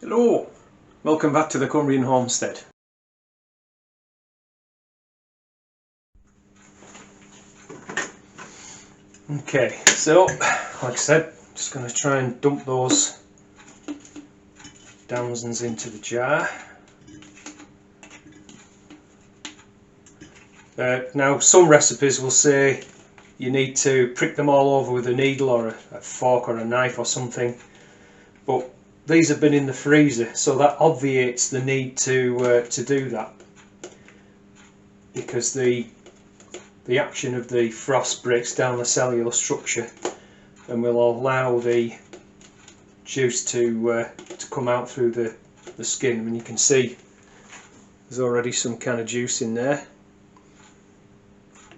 Hello, welcome back to the Cumbrian homestead. Okay, so like I said, just going to try and dump those Damsons into the jar. Now some recipes will say you need to prick them all over with a needle or a fork or a knife or something, but these have been in the freezer, so that obviates the need to do that, because the action of the frost breaks down the cellular structure and will allow the juice to come out through the skin. I mean, you can see there's already some kind of juice in there,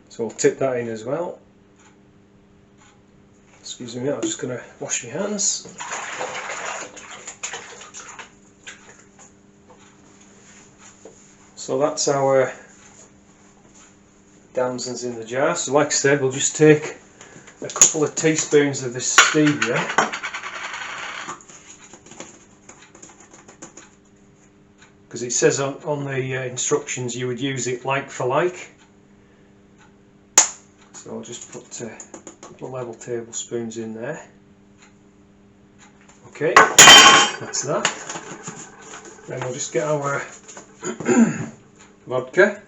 so I'll tip that in as well. Excuse me, I'm just going to wash my hands. So that's our Damsons in the jar. So like I said, we'll just take a couple of teaspoons of this stevia, because it says on the instructions you would use it like for like. So I'll just put a couple of level tablespoons in there. Okay, that's that. Then we'll just get our vodka.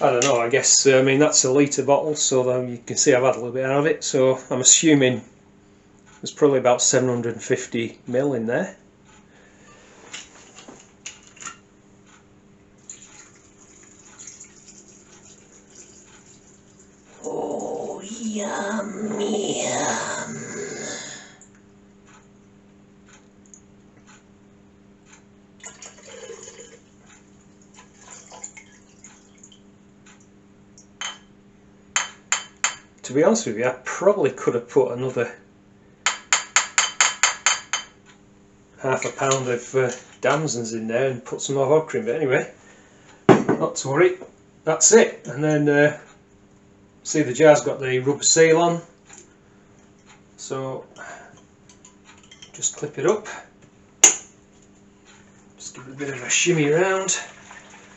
I don't know, I guess, I mean, that's a litre bottle, so you can see I've had a little bit out of it, so I'm assuming there's probably about 750 ml in there. Oh, yum, yum. To be honest with you, I probably could have put another half a pound of Damsons in there and put some more vodka in, but anyway, not to worry, that's it. And then see, the jar's got the rubber seal on, so just clip it up, just give it a bit of a shimmy around.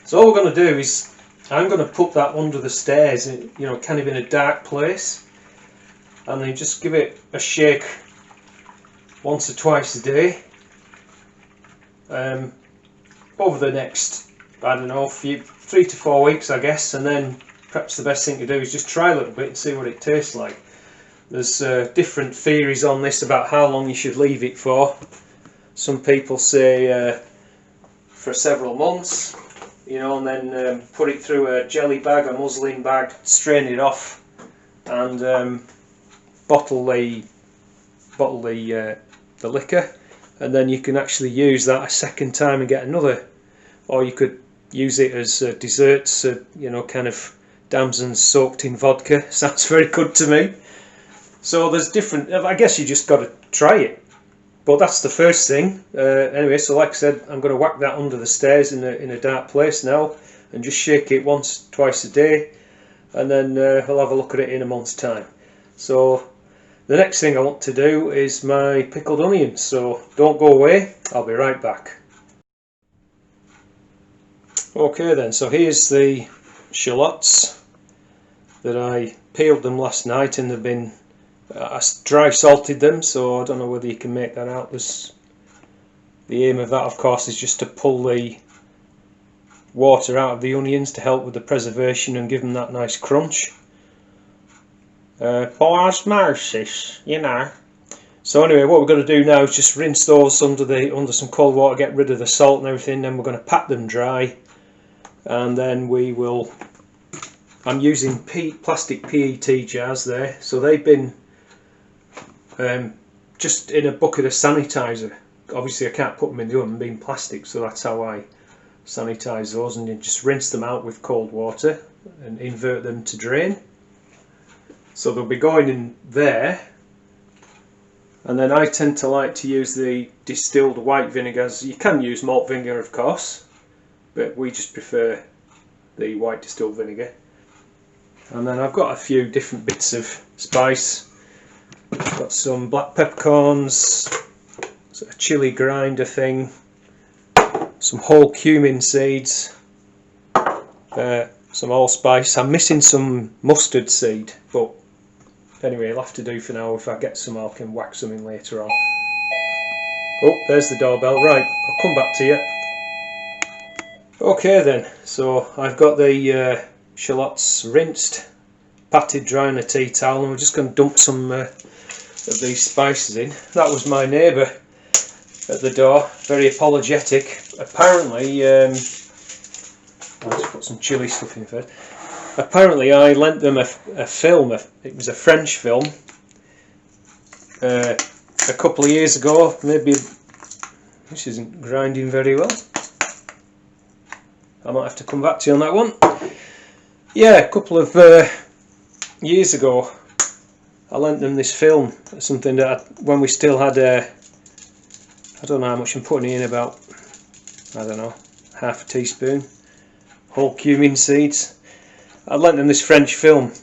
So all we're going to do is, I'm going to put that under the stairs, you know, kind of in a dark place, and then just give it a shake once or twice a day over the next, I don't know, 3 to 4 weeks, I guess. And then perhaps the best thing to do is just try a little bit and see what it tastes like. There's different theories on this about how long you should leave it for. Some people say for several months, you know, and then put it through a jelly bag, a muslin bag, strain it off, and bottle the liquor, and then you can actually use that a second time and get another. Or you could use it as desserts, you know, kind of Damsons soaked in vodka. Sounds very good to me. So there's different, I guess you just got to try it. But that's the first thing. Anyway, so like I said, I'm going to whack that under the stairs in a dark place now, and just shake it once, twice a day, and then I'll have a look at it in a month's time. So the next thing I want to do is my pickled onions, so don't go away, I'll be right back. Okay then, so here's the shallots that I peeled them last night, and they've been I dry salted them, so I don't know whether you can make that out. The aim of that, of course, is just to pull the water out of the onions to help with the preservation and give them that nice crunch. For osmosis, you know. So anyway, what we're going to do now is just rinse those under some cold water, get rid of the salt and everything. Then we're going to pat them dry, and then we will. I'm using plastic PET jars there, so they've been just in a bucket of sanitizer. Obviously I can't put them in the oven being plastic, so that's how I sanitize those, and then just rinse them out with cold water and invert them to drain. So they'll be going in there, and then I tend to like to use the distilled white vinegars. You can use malt vinegar, of course, but we just prefer the white distilled vinegar. And then I've got a few different bits of spice. Got some black peppercorns, sort of chilli grinder thing, some whole cumin seeds, some allspice. I'm missing some mustard seed, but anyway, it'll have to do for now. If I get some, I can whack some in later on. Oh, there's the doorbell. Right, I'll come back to you. Okay then, so I've got the shallots rinsed, patted dry on a tea towel, and we're just going to dump some of these spices in. That was my neighbour at the door, very apologetic. Apparently, I'll just put some chilli stuff in first. Apparently I lent them a film, it was a French film, a couple of years ago. Maybe this isn't grinding very well. I might have to come back to you on that one. Yeah, a couple of years ago I lent them this film, something that when we still had I don't know how much I'm putting in, about, I don't know, half a teaspoon whole cumin seeds. I lent them this French film,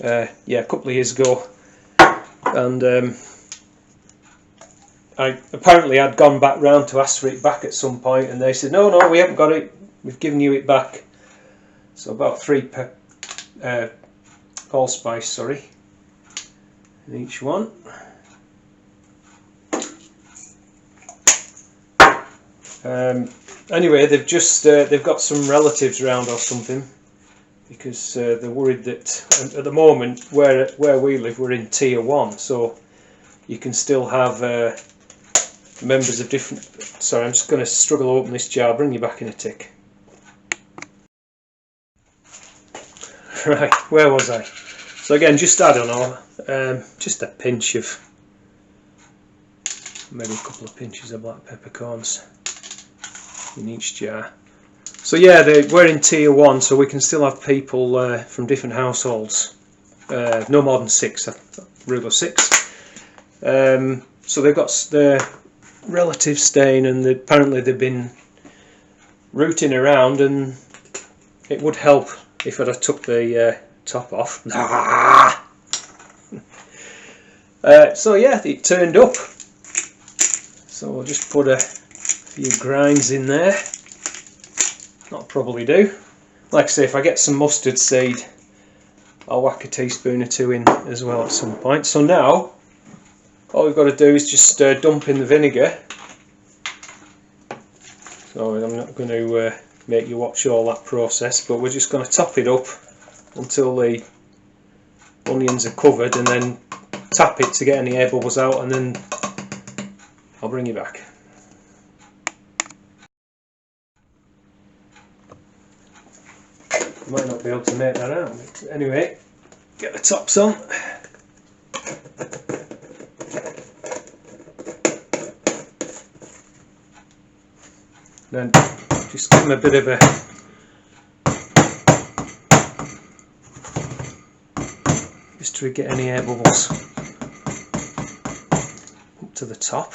yeah, a couple of years ago, and apparently I'd gone back round to ask for it back at some point, and they said, no, we haven't got it, we've given you it back. So about 3 allspice, sorry, in each one. Anyway, they've just they've got some relatives around or something, because they're worried that at the moment where we live, we're in tier 1, so you can still have members of different... Sorry, I'm just going to struggle to open this jar. I'll bring you back in a tick. Right, where was I? So again, just, I don't know, just a pinch of, maybe a couple of pinches of black peppercorns in each jar. So yeah, we're in tier 1, so we can still have people from different households, no more than 6, rule of 6. So they've got their relatives staying, and apparently they've been rooting around, and it would help if I'd have took the top off. So yeah, it turned up. So we'll just put a few grinds in there. That'll probably do. Like I say, if I get some mustard seed, I'll whack a teaspoon or 2 in as well at some point. So now, all we've got to do is just dump in the vinegar. So I'm not going to make you watch all that process, but we're just going to top it up until the onions are covered, and then tap it to get any air bubbles out, and then I'll bring you back. Might not be able to make that out, but anyway, get the tops on. Then just give them a bit of a just to get any air bubbles up to the top.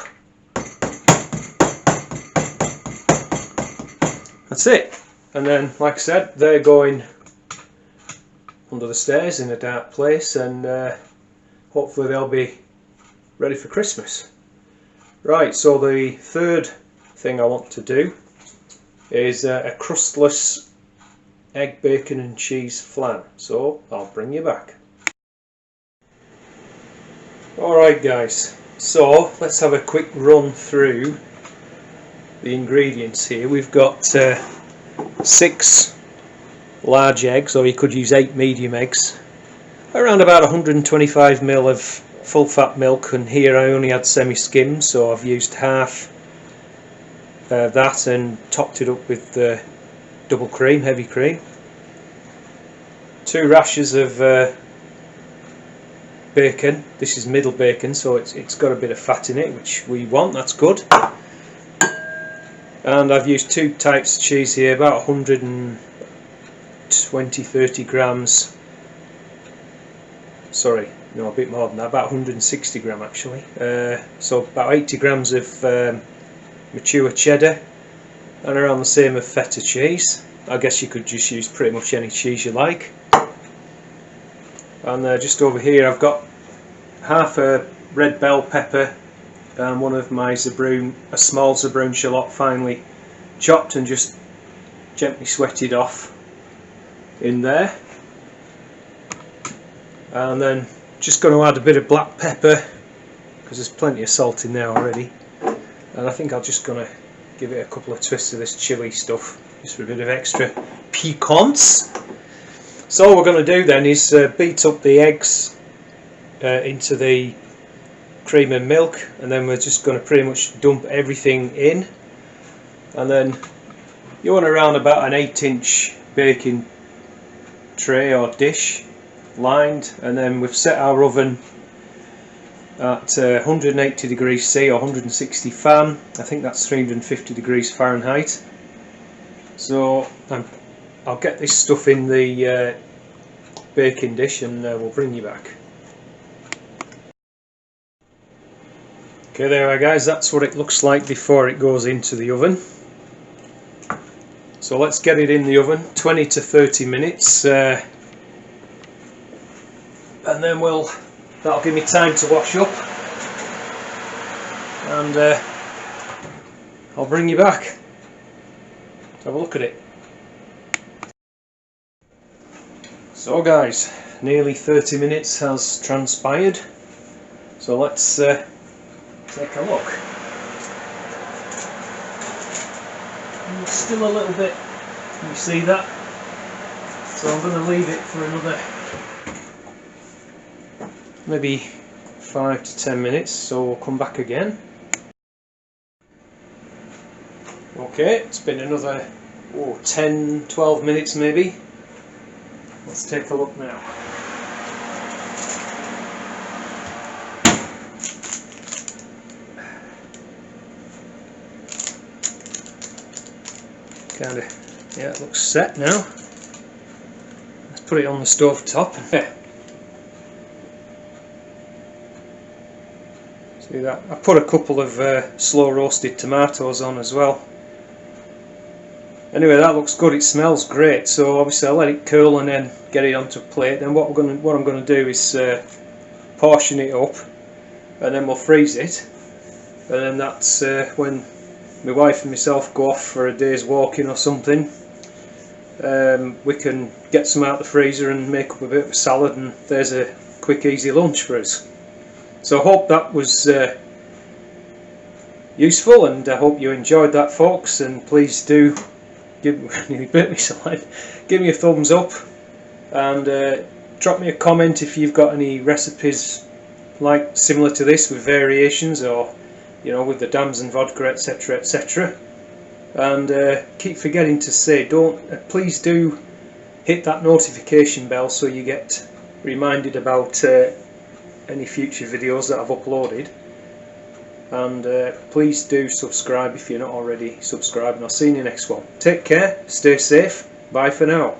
That's it. And then, like I said, they're going under the stairs in a dark place, and hopefully they'll be ready for Christmas. Right, so the third thing I want to do is a crustless egg, bacon and cheese flan. So I'll bring you back. Alright guys, so let's have a quick run through the ingredients here. We've got 6 large eggs, or you could use 8 medium eggs, around about 125 ml of full fat milk, and here I only had semi-skim, so I've used half that and topped it up with double cream, heavy cream. 2 rashers of bacon. This is middle bacon, so it's got a bit of fat in it, which we want, that's good. And I've used 2 types of cheese here, about 120-30 grams. Sorry, no, a bit more than that, about 160 gram actually. So about 80 grams of mature cheddar, and around the same of feta cheese. I guess you could just use pretty much any cheese you like. And just over here I've got half a red bell pepper and one of my zabroon, a small zabroon shallot finely chopped and just gently sweated off in there. And then just going to add a bit of black pepper because there's plenty of salt in there already, and I think I'm just going to give it a couple of twists of this chilli stuff just for a bit of extra piquance. So all we're going to do then is beat up the eggs into the cream and milk, and then we're just going to pretty much dump everything in, and then you want around about an 8-inch baking tray or dish lined, and then we've set our oven at 180 degrees C or 160 fan. I think that's 350 degrees Fahrenheit. So I'll get this stuff in the baking dish and we'll bring you back. Okay, there we are guys, that's what it looks like before it goes into the oven. So let's get it in the oven, 20 to 30 minutes, and then that'll give me time to wash up, and I'll bring you back to have a look at it. So guys, nearly 30 minutes has transpired, so let's take a look. It's still a little bit, you see that? So I'm going to leave it for another maybe 5 to 10 minutes, so we'll come back again. Okay, it's been another 10-12 minutes maybe. Let's take a look now. Yeah, it looks set now. Let's put it on the stove top. Yeah. See that? I put a couple of slow roasted tomatoes on as well. Anyway, that looks good. It smells great. So obviously I'll let it cool and then get it onto a plate. Then what I'm going to do is portion it up, and then we'll freeze it. And then that's when my wife and myself go off for a day's walking or something. We can get some out of the freezer and make up a bit of a salad, and there's a quick easy lunch for us. So I hope that was useful, and I hope you enjoyed that, folks, and please do give me a thumbs up, and drop me a comment if you've got any recipes like similar to this with variations, or with the Damson Vodka, etc, etc. And keep forgetting to say, please do hit that notification bell so you get reminded about any future videos that I've uploaded, and please do subscribe if you're not already subscribed, and I'll see you in the next one. Take care, stay safe, bye for now.